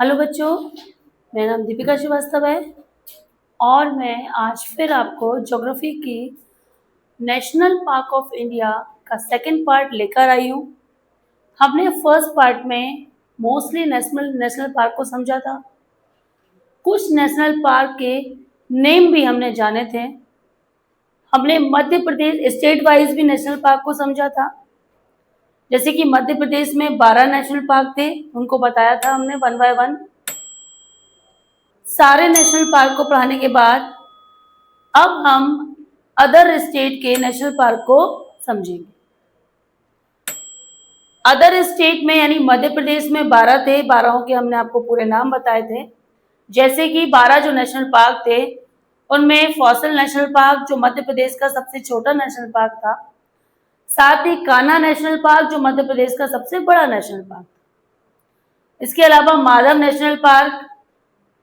Hello बच्चों, मेरा नाम दीपिका श्रीवास्तव है और मैं आज फिर आपको ज्योग्राफी की नेशनल पार्क ऑफ इंडिया का सेकंड पार्ट लेकर आई हूँ। हमने फर्स्ट पार्ट में मोस्टली नेशनल पार्क को समझा था। कुछ नेशनल पार्क के नेम भी हमने जाने थे। हमने मध्य प्रदेश स्टेट वाइज भी नेशनल पार्क को समझा था। जैसे कि मध्य प्रदेश में 12 नेशनल पार्क थे, उनको बताया था हमने वन बाय वन। सारे नेशनल पार्क को पढ़ाने के बाद अब हम अदर स्टेट के नेशनल पार्क को समझेंगे। अदर स्टेट में यानी मध्य प्रदेश में 12 थे, 12 के हमने आपको पूरे नाम बताए थे। जैसे कि 12 जो नेशनल पार्क थे उनमें फॉसिल नेशनल पार्क जो मध्य प्रदेश का सबसे छोटा नेशनल पार्क था, साथ ही कान्हा नेशनल पार्क जो मध्य प्रदेश का सबसे बड़ा नेशनल पार्क था। इसके अलावा Madhav national park,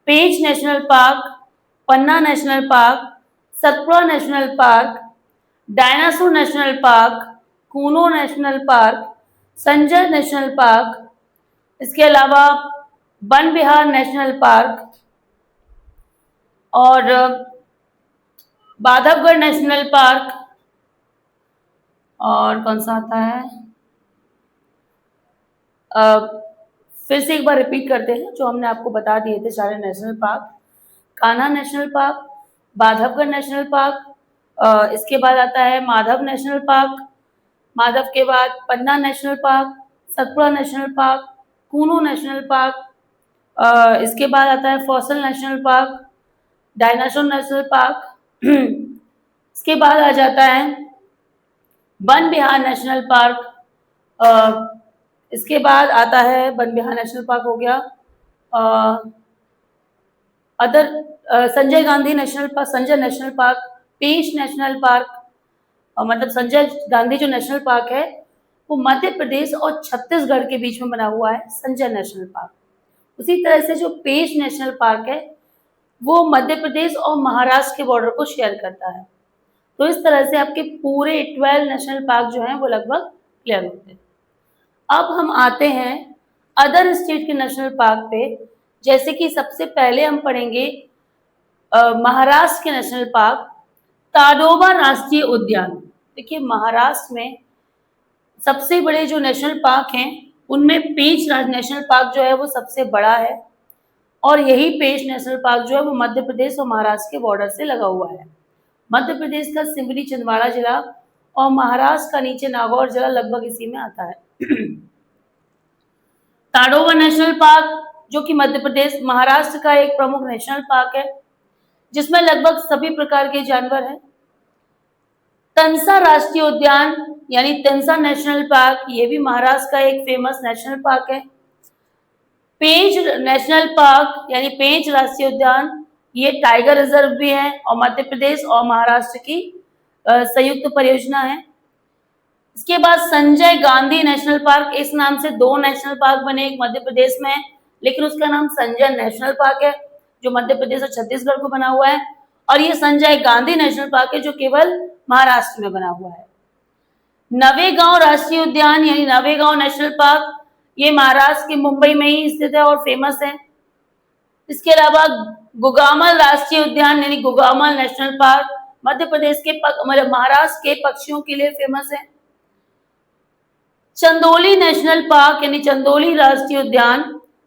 Pench national park, Panna national park, Satpura national park, dinosaur national park, Kuno national park, Sanjay national park, इसके अलावा वन विहार नेशनल पार्क और बांधवगढ़ नेशनल पार्क, और कौन सा आता है, फिर से एक बार रिपीट करते हैं जो हमने आपको बता दिए थे सारे national park. Kanha national park, Bandhavgarh national park, इसके बाद आता है माधव नेशनल पार्क, माधव के बाद Panna national park, Satpura national park, Kuno national park, इसके बाद आता है fossil national park, dinosaur national park, इसके बाद आ जाता है वन विहार नेशनल पार्क, इसके बाद आता है वन विहार नेशनल पार्क हो गया, Sanjay Gandhi national park, Sanjay national park, Pench national park, मतलब संजय गांधी जो नेशनल पार्क है वो मध्य प्रदेश और छत्तीसगढ़ के बीच में बना हुआ है, संजय नेशनल पार्क। उसी तरह से जो पेंच नेशनल पार्क है वो मध्य प्रदेश और महाराष्ट्र के बॉर्डर को शेयर करता है। तो इस तरह से आपके पूरे 12 नेशनल पार्क जो हैं वो लगभग क्लियर होते हैं। अब हम आते हैं अदर स्टेट के नेशनल पार्क पे। जैसे कि सबसे पहले हम पढ़ेंगे महाराष्ट्र के नेशनल पार्क, ताडोबा राष्ट्रीय उद्यान। देखिए महाराष्ट्र में सबसे बड़े जो नेशनल पार्क हैं उनमें पेंच नेशनल पार्क जो है वो सबसे बड़ा है और यही पेंच नेशनल पार्क जो है वो मध्य प्रदेश और महाराष्ट्र के बॉर्डर से लगा हुआ है। मध्य प्रदेश का सिमरी छिंदवाड़ा जिला और महाराष्ट्र का नीचे नागौर जिला लगभग इसी में आता है। ताडोबा नेशनल पार्क जो कि मध्य प्रदेश महाराष्ट्र का एक प्रमुख नेशनल पार्क है जिसमें लगभग सभी प्रकार के जानवर हैं। तंसा राष्ट्रीय उद्यान यानी तंसा नेशनल पार्क ये भी महाराष्ट्र का एक फेमस नेशनल पार्क है। पेंच नेशनल पार्क यानी पेंच राष्ट्रीय उद्यान ये टाइगर रिजर्व भी है और मध्य प्रदेश और महाराष्ट्र की संयुक्त परियोजना है। इसके बाद संजय गांधी नेशनल पार्क, इस नाम से 2 नेशनल पार्क बने, एक मध्य प्रदेश में है लेकिन उसका नाम संजय नेशनल पार्क है जो मध्य प्रदेश और छत्तीसगढ़ को बना हुआ है, और ये संजय गांधी नेशनल पार्क है जो केवल महाराष्ट्र में बना हुआ है। नवेगांव राष्ट्रीय उद्यान यानी नवेगांव नेशनल पार्क ये महाराष्ट्र के मुंबई में ही स्थित है और फेमस है। इसके अलावा गुगामल राष्ट्रीय उद्यान यानी गुगामल नेशनल पार्क मध्य प्रदेश के मतलब महाराष्ट्र के पक्षियों के लिए फेमस है। चंदोली नेशनल पार्क यानी चंदोली राष्ट्रीय उद्यान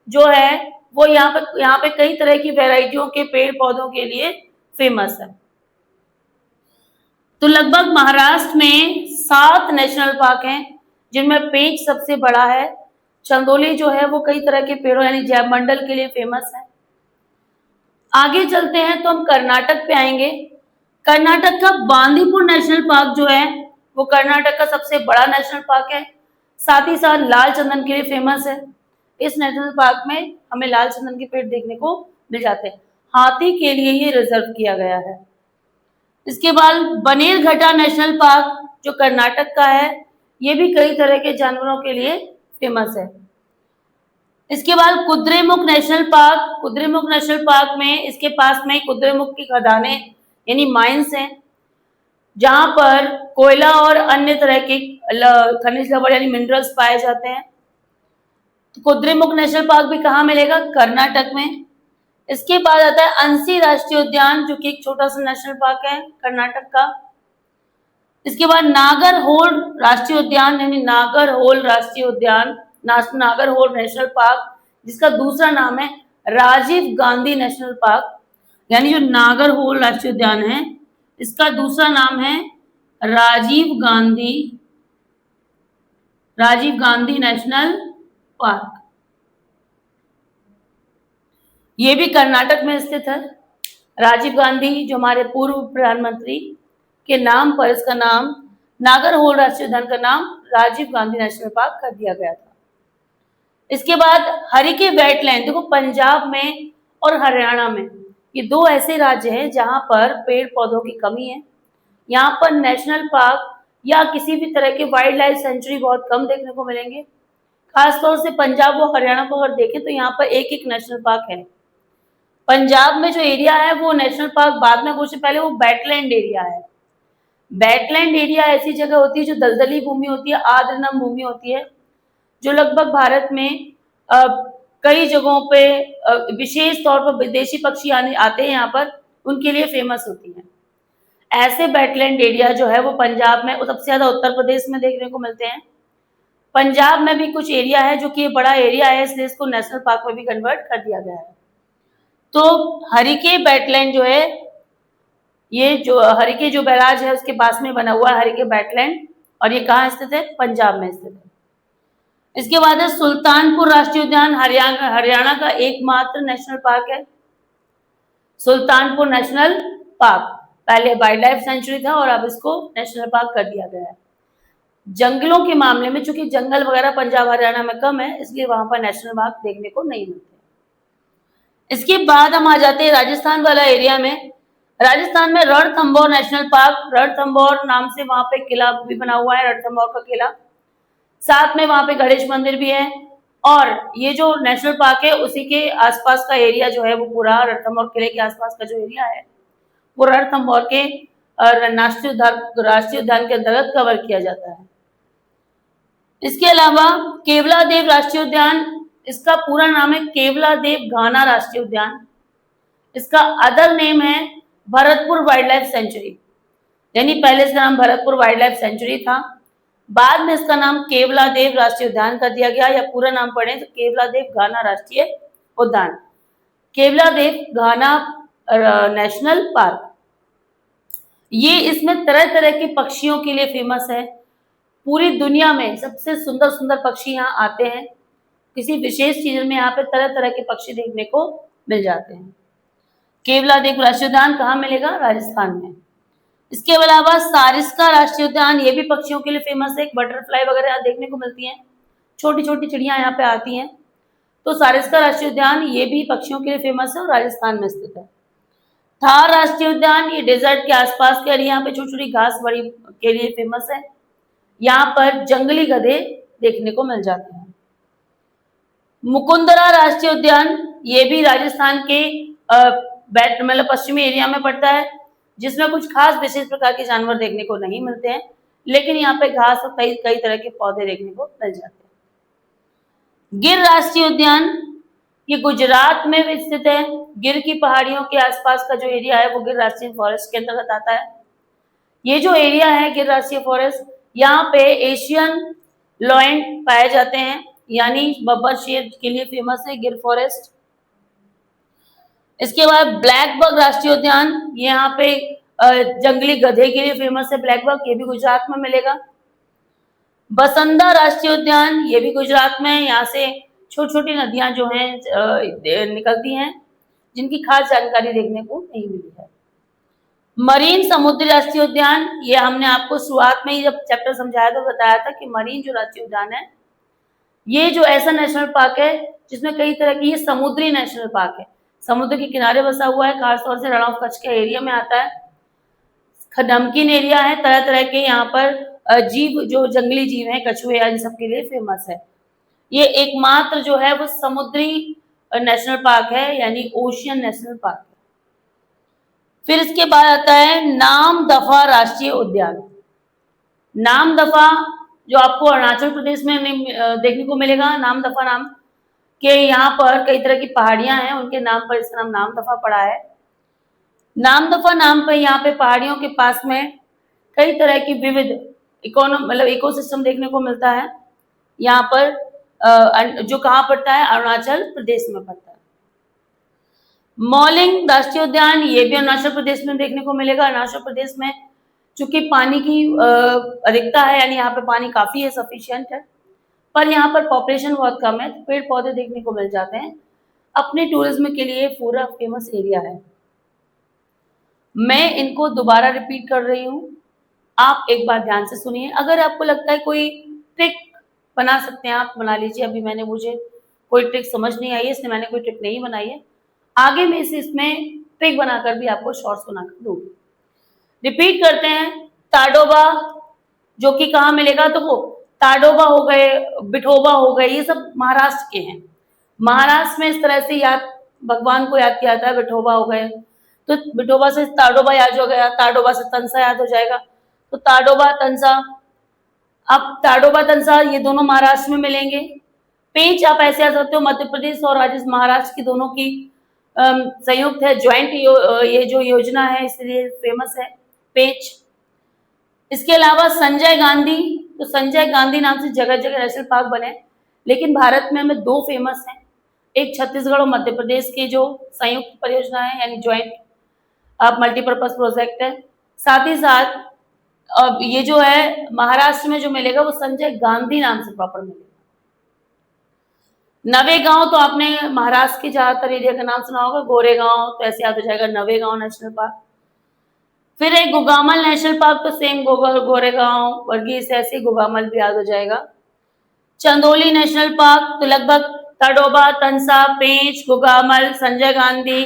जो है वो यहाँ पे कई तरह की वैरायटियों के पेड़ पौधों के लिए फेमस है। तो लगभग महाराष्ट्र में 7 नेशनल पार्क हैं जिनमें पेंच सबसे बड़ा है। चंदोली जो है वो कई तरह के पेड़ों यानी जैवमंडल के लिए फेमस है। आगे चलते हैं तो हम कर्नाटक पे आएंगे। कर्नाटक का बांदीपुर नेशनल पार्क जो है वो कर्नाटक का सबसे बड़ा नेशनल पार्क है, साथ ही साथ लाल चंदन के लिए फेमस है। इस नेशनल पार्क में हमें लाल चंदन के पेड़ देखने को मिल जाते हैं। हाथी के लिए ये रिजर्व किया गया है। इसके बाद बनेरघट्टा नेशनल पार्क जो कर्नाटक का है ये भी कई तरह के जानवरों के लिए फेमस है। इसके बाद Kudremukh national park, Kudremukh national park में इसके पास में कुद्रेमुख की खदानें यानी माइंस हैं जहां पर कोयला और अन्य तरह के खनिज लवण यानी मिनरल्स पाए जाते हैं। तो कुद्रेमुख नेशनल पार्क भी कहाँ मिलेगा? कर्नाटक में। इसके बाद आता है अंसी राष्ट्रीय उद्यान, जो कि एक छोटा सा नेशनल पार्क है कर्नाटक का। इसके बाद नागरहोल राष्ट्रीय उद्यान, यानी नागरहोल राष्ट्रीय उद्यान, नागरहोल नेशनल पार्क, जिसका दूसरा नाम है राजीव गांधी नेशनल पार्क। यानी जो नागरहोल राष्ट्रीय उद्यान है, इसका दूसरा नाम है राजीव गांधी नेशनल पार्क। ये भी कर्नाटक में स्थित है। राजीव गांधी जो हमारे पूर्व प्रधानमंत्री के नाम पर इसका नाम, नागरहोल राष्ट्रीय उद्यान का नाम राजीव गांधी नेशनल पार्क कर दिया गया था। इसके बाद हरिके वेटलैंड, देखो पंजाब में और हरियाणा में ये दो ऐसे राज्य हैं जहां पर पेड़ पौधों की कमी है। यहाँ पर नेशनल पार्क या किसी भी तरह के वाइल्ड लाइफ सेंचुरी बहुत कम देखने को मिलेंगे। खासतौर से पंजाब और हरियाणा को अगर देखें तो यहाँ पर एक एक नेशनल पार्क है। पंजाब में जो एरिया है वो नेशनल पार्क बाद में, कुछ पहले वो वेटलैंड एरिया है। वेटलैंड एरिया ऐसी जगह होती है जो दलदली भूमि होती है, आर्द्र भूमि होती है, जो लगभग भारत में कई जगहों पे विशेष तौर पर विदेशी पक्षी आते हैं यहाँ पर, उनके लिए फेमस होती है। ऐसे वेटलैंड एरिया जो है वो पंजाब में, सबसे ज्यादा उत्तर प्रदेश में देखने को मिलते हैं। पंजाब में भी कुछ एरिया है जो कि बड़ा एरिया है, इसलिए इसको नेशनल पार्क में भी कन्वर्ट कर दिया गया है। तो हरिके वेटलैंड जो है, ये जो हरिके जो बैराज है उसके पास में बना हुआ है हरिके वेटलैंड, और ये कहाँ स्थित है? पंजाब में स्थित है। इसके बाद है सुल्तानपुर राष्ट्रीय उद्यान, हरियाणा का एकमात्र नेशनल पार्क है सुल्तानपुर नेशनल पार्क। पहले वाइल्ड लाइफ सेंचुरी था और अब इसको नेशनल पार्क कर दिया गया है। जंगलों के मामले में चूंकि जंगल वगैरह पंजाब हरियाणा में कम है, इसलिए वहां पर नेशनल पार्क देखने को नहीं मिलते। इसके बाद हम आ जाते हैं राजस्थान वाला एरिया में। राजस्थान में रणथंभौर नेशनल पार्क, रणथंभौर नाम से वहां पे किला भी बना हुआ है, रणथंभौर का किला। साथ में वहां पे गणेश मंदिर भी है, और ये जो नेशनल पार्क है उसी के आसपास का एरिया जो है वो पूरा रणथंभौर किले के आसपास का जो एरिया है वो रणथंभौर के राष्ट्रीय उद्यान के अंतर्गत कवर किया जाता है। इसके अलावा केवलादेव राष्ट्रीय उद्यान, इसका पूरा नाम है केवलादेव घाना राष्ट्रीय उद्यान। इसका अदर नेम है भरतपुर वाइल्ड लाइफ सेंचुरी, यानी पहले इसका नाम भरतपुर वाइल्ड लाइफ सेंचुरी था, बाद में इसका नाम केवलादेव राष्ट्रीय उद्यान कर दिया गया, या पूरा नाम पढ़े तो केवलादेव घाना राष्ट्रीय उद्यान, केवलादेव घाना नेशनल पार्क। ये इसमें तरह तरह के पक्षियों के लिए फेमस है। पूरी दुनिया में सबसे सुंदर सुंदर पक्षी यहाँ आते हैं। किसी विशेष सीजन में यहाँ पे तरह तरह के पक्षी देखने को मिल जाते हैं। केवलादेव राष्ट्रीय उद्यान कहाँ मिलेगा? राजस्थान में। इसके अलावा सारिस्का राष्ट्रीय उद्यान, ये भी पक्षियों के लिए फेमस है। बटरफ्लाई वगैरह यहाँ देखने को मिलती हैं, छोटी छोटी चिड़िया यहाँ पे आती हैं। तो सारिस्का राष्ट्रीय उद्यान ये भी पक्षियों के लिए फेमस है और राजस्थान में स्थित है। थार राष्ट्रीय उद्यान, ये डेजर्ट के आसपास के एरिया, यहाँ पे छोटी छोटी घास बड़ी के लिए फेमस है। यहाँ पर जंगली गधे देखने को मिल जाते हैं। मुकुंदरा राष्ट्रीय उद्यान, ये भी राजस्थान के मतलब पश्चिमी एरिया में पड़ता है, जिसमें कुछ खास विशेष प्रकार के जानवर देखने को नहीं मिलते हैं, लेकिन यहाँ पे घास और कई तरह के पौधे देखने को मिल जाते हैं। गिर राष्ट्रीय उद्यान, ये गुजरात में स्थित है। गिर की पहाड़ियों के आसपास का जो एरिया है वो गिर राष्ट्रीय फॉरेस्ट के अंतर्गत आता है। ये जो एरिया है गिर राष्ट्रीय फॉरेस्ट, यहाँ पे एशियन लॉयन पाए जाते हैं, यानी बब्बर शेर के लिए फेमस है गिर फॉरेस्ट। इसके बाद ब्लैक बग राष्ट्रीय उद्यान, यहाँ पे जंगली गधे के लिए फेमस है ब्लैक बग, ये भी गुजरात में मिलेगा। बसंदा राष्ट्रीय उद्यान, ये भी गुजरात में है। यहाँ से छोटी छोटी नदियां जो हैं निकलती हैं, जिनकी खास जानकारी देखने को नहीं मिली है। मरीन समुद्री राष्ट्रीय उद्यान, ये हमने आपको शुरुआत में ही जब चैप्टर समझाया तो बताया था कि मरीन जो राष्ट्रीय उद्यान है, ये जो ऐसा नेशनल पार्क है जिसमें कई तरह की, ये समुद्री नेशनल पार्क है, समुद्र के किनारे बसा हुआ है, खासतौर से रण ऑफ कच्छ के एरिया में आता है। नमकीन एरिया है, तरह तरह के यहाँ पर जीव, जो जंगली जीव हैं, कछुए, इन सब के लिए फेमस है। ये एकमात्र जो है वो समुद्री नेशनल पार्क है, यानी ओशियन नेशनल पार्क है। फिर इसके बाद आता है नामदफा राष्ट्रीय उद्यान। नामदफा जो आपको अरुणाचल प्रदेश में देखने को मिलेगा, नामदफा नाम कि यहाँ पर कई तरह की पहाड़ियां हैं, उनके नाम पर इसका नाम नामदफा पड़ा है। नामदफा नाम पर यहाँ पे पहाड़ियों के पास में कई तरह की विविध मतलब इकोसिस्टम देखने को मिलता है। यहाँ पर जो कहाँ पड़ता है, अरुणाचल प्रदेश में पड़ता है। मॉलिंग राष्ट्रीय उद्यान, ये भी अरुणाचल प्रदेश में देखने को मिलेगा। अरुणाचल प्रदेश में चूंकि पानी की अधिकता है, यानी यहाँ पे पानी काफी है, सफिशियंट है, पर यहाँ पर पॉपुलेशन बहुत कम है, तो पेड़ पौधे देखने को मिल जाते हैं। अपने टूरिज्म के लिए पूरा फेमस एरिया है। मैं इनको दोबारा रिपीट कर रही हूँ, आप एक बार ध्यान से सुनिए। अगर आपको लगता है कोई ट्रिक बना सकते हैं, आप बना लीजिए। अभी मुझे कोई ट्रिक समझ नहीं आई है, इसलिए मैंने कोई ट्रिक नहीं बनाई है। आगे मैं इसमें ट्रिक बनाकर भी आपको शॉर्ट सुनाकर दूंगी। रिपीट करते हैं। ताडोबा, जो कि कहाँ मिलेगा, तो वो ताडोबा हो गए, बिठोबा हो गए, ये सब महाराष्ट्र के हैं। महाराष्ट्र में इस तरह से याद, भगवान को याद किया जाता है। बिठोबा हो गए, तो बिठोबा से ताडोबा याद हो गया, ताडोबा से तंसा याद हो जाएगा, तो ताडोबा तंसा। अब ताडोबा तंसा ये दोनों महाराष्ट्र में मिलेंगे। पेंच आप ऐसे आ सकते हो, मध्य प्रदेश और राजस्थान, महाराष्ट्र की दोनों की संयुक्त है, ज्वाइंट ये जो योजना है, इसलिए फेमस है पेंच। इसके अलावा संजय गांधी, तो संजय गांधी नाम से जगह जगह नेशनल पार्क बने, लेकिन भारत में हमें दो फेमस हैं। एक छत्तीसगढ़ और मध्य प्रदेश की जो संयुक्त परियोजना है, यानी ज्वाइंट मल्टीपर्पज प्रोजेक्ट है। साथ ही साथ अब ये जो है महाराष्ट्र में जो मिलेगा वो संजय गांधी नाम से प्रॉपर मिलेगा। नवेगांव, तो आपने महाराष्ट्र के ज्यादातर एरिया का नाम सुना होगा, गोरेगांव, तो ऐसे याद हो जाएगा नवेगांव नेशनल पार्क। फिर एक गुगामल नेशनल पार्क, तो सेम गोरेगांव वर्गीस, ऐसे गुगामल भी याद हो जाएगा। चंदोली नेशनल पार्क, तो लगभग ताडोबा, तंसा, पेंच, गुगामल, संजय गांधी,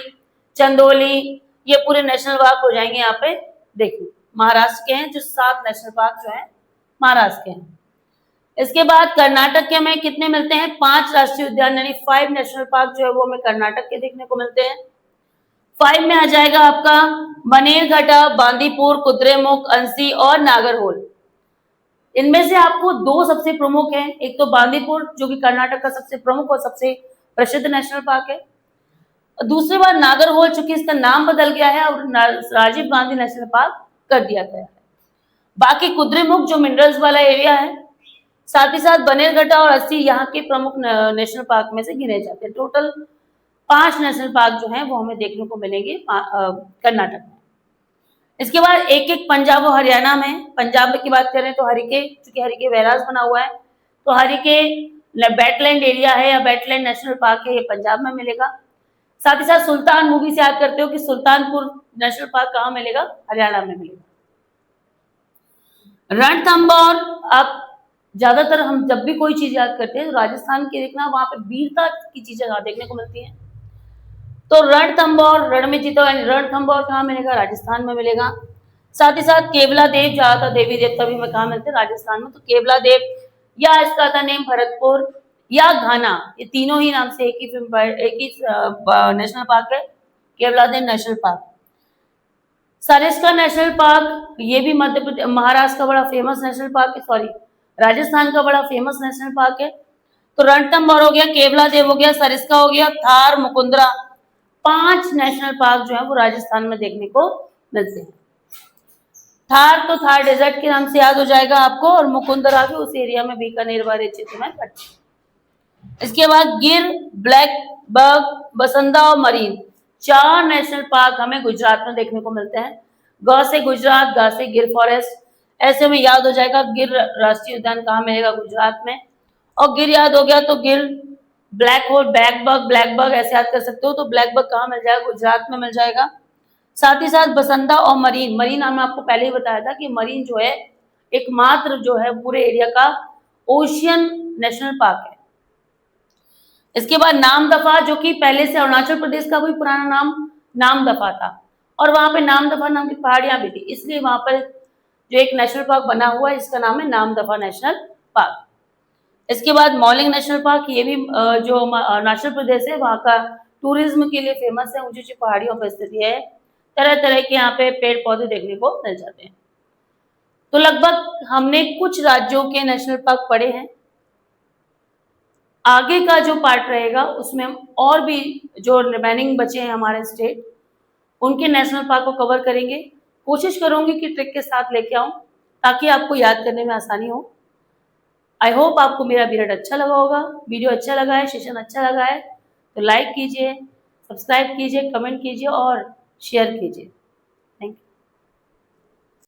चंदोली, ये पूरे नेशनल पार्क हो जाएंगे। यहाँ पे देखिए महाराष्ट्र के हैं, जो 7 नेशनल पार्क जो है महाराष्ट्र के हैं। इसके बाद कर्नाटक के हमें कितने मिलते हैं, 5 राष्ट्रीय उद्यान, यानी 5 नेशनल पार्क जो है वो हमें कर्नाटक के देखने को मिलते हैं। 5 में आ जाएगा आपका बनेरघट्टा, बांदीपुर, कुद्रेमुख, अंसी और नागरहोल। इनमें से आपको 2 सबसे प्रमुख हैं, एक तो बांदीपुर जो कि कर्नाटक का सबसे प्रमुख और सबसे प्रसिद्ध नेशनल पार्क है, और दूसरी बार नागरहोल, चूंकि इसका नाम बदल गया है और राजीव गांधी नेशनल पार्क कर दिया गया है। बाकी कुद्रेमुख जो मिनरल्स वाला एरिया है, साथ ही साथ बनेरघट्टा और अस्सी यहाँ के प्रमुख नेशनल पार्क में से गिने जाते हैं। टोटल 5 नेशनल पार्क जो हैं वो हमें देखने को मिलेंगे कर्नाटक में। इसके बाद एक एक पंजाब और हरियाणा में। पंजाब की बात करें तो हरिके, चूंकि हरिके वैराज बना हुआ है, तो हरिके बैटलैंड एरिया है या बैटलैंड नेशनल पार्क है, ये पंजाब में मिलेगा। साथ ही साथ सुल्तान मूवी से याद करते हो कि सुल्तानपुर नेशनल पार्क कहाँ मिलेगा, हरियाणा में मिलेगा। रणथंभौर, आप ज्यादातर हम जब भी कोई चीज याद करते हैं तो राजस्थान की देखना, वहां पे वीरता की चीजें देखने को मिलती हैं। तो रणथंभौर, रण में जीतो, यानी रणथंभौर कहाँ मिलेगा, राजस्थान में मिलेगा। साथ ही साथ केवला देव, ज्यादातर देवी देवता भी में कहाँ मिलते हैं, राजस्थान में, तो केवला देव, या इसका था नेम भरतपुर या घाना, ये तीनों ही नाम से एक ही नेशनल पार्क है, Keoladeo national park. Sariska national park, ये भी मध्य प्रदेश महाराष्ट्र का बड़ा फेमस नेशनल पार्क है, सॉरी राजस्थान का बड़ा फेमस नेशनल पार्क है। तो रणथंभौर हो गया, केवला देव हो गया, सरिस्का हो गया, थार, मुकुंदरा, 5 नेशनल पार्क जो है वो राजस्थान में देखने को मिलते हैं। थार, तो थार डेजर्ट के नाम से याद हो जाएगा आपको, और मुकुंदरा भी उस एरिया में बीकानेर वाले क्षेत्र में पड़ता है। इसके बाद गिर, ब्लैक बग, बसंदा और मरीन, 4 नेशनल पार्क हमें गुजरात में देखने को मिलते हैं। ग से गुजरात, गा से गिर फॉरेस्ट, ऐसे में याद हो जाएगा। गिर राष्ट्रीय उद्यान कहाँ मिलेगा, गुजरात में। और गिर याद हो गया तो गिर, ब्लैक होल, ब्लैक बग ऐसे याद कर सकते हो, तो ब्लैक बग कहाँ मिल जाएगा, गुजरात में मिल जाएगा। साथ ही साथ बसंता और मरीन, मरीन हमने आपको पहले ही बताया था कि मरीन जो है एकमात्र जो है पूरे एरिया का ओशियन नेशनल पार्क है। इसके बाद नामदफा, जो कि पहले से अरुणाचल प्रदेश का भी पुराना नाम नामदफा था, और वहां पे नामदफा नाम की पहाड़ियां भी थी, इसलिए वहां पर जो एक नेशनल पार्क बना हुआ है इसका नाम है नामदफा नेशनल पार्क। इसके बाद मॉलिंग नेशनल पार्क, ये भी जो अरुणाचल प्रदेश है वहां का टूरिज्म के लिए फेमस है, ऊंची ऊंची पहाड़ियों पर स्थित है, तरह तरह के यहाँ पे पेड़ पौधे देखने को मिल जाते हैं। तो लगभग हमने कुछ राज्यों के नेशनल पार्क पढ़े हैं। आगे का जो पार्ट रहेगा उसमें हम और भी जो रिमेनिंग बचे हैं हमारे स्टेट, उनके नेशनल पार्क को कवर करेंगे। कोशिश करूंगी कि ट्रिक के साथ लेके आऊं ताकि आपको याद करने में आसानी हो। आई होप आपको मेरा पीरियड अच्छा लगा होगा। वीडियो अच्छा लगा है, सेशन अच्छा लगा है तो लाइक कीजिए, सब्सक्राइब कीजिए, कमेंट कीजिए और शेयर कीजिए।